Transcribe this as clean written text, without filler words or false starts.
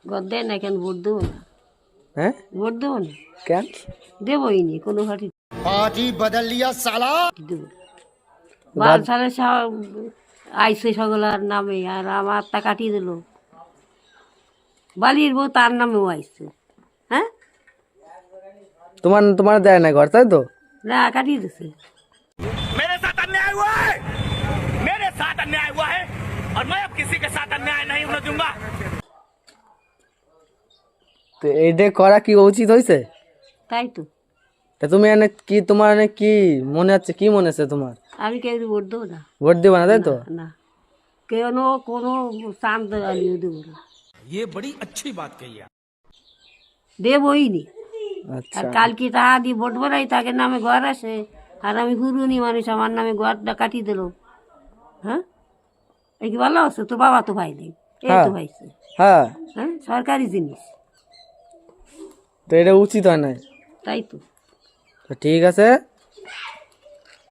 ঘর দেয় না কেন, ভোট দেবো না। হ্যাঁ ভোট দেবো না, কেন? দেবোই নি কোনো পার্টি पार्टी बदल लिया साला। দেবো না। বাল সালে আইসে সকলার নামে, আর আমার তা কাটিয়ে দিল। বালির বউ তার নামেও আইসে। হ্যাঁ, তোমার তোমার দেয় না ঘর, তাই তো? না কাটিয়ে দিছে। मेरे साथ अन्याय हुआ है, मेरे साथ अन्याय हुआ है और मैं अब किसी के साथ अन्याय नहीं होने दूंगा। তো এইটা করা কি উচিত হয়েছে? তাই তো তা তুমি এনে কি, তোমার এনে কি মনে হচ্ছে, কি মনে হচ্ছে তোমার? আমি কেউ ভোট দেবো না। ভোট দিবা না, তাই তো? না, কেন কোনো শান্ত আলিও দেবো না, ये बड़ी अच्छी बात कही है। দেবই নি। আচ্ছা, আর কালকে টাকা দিয়ে ভোট বেড়াই, তাকে নামে ঘর আসে, আর আমি হুরুনি মানুষ, আমার নামে ঘরটা কাটিয়ে দিল। হ্যাঁ, এই কি ভালো আছে? তোর বাবা তো ভাই নেই, এই তো ভাইছে। হ্যাঁ। হ্যাঁ, সরকারি জিনিস। তো এটা উচিত হয় না। তাই তো। তো ঠিক আছে,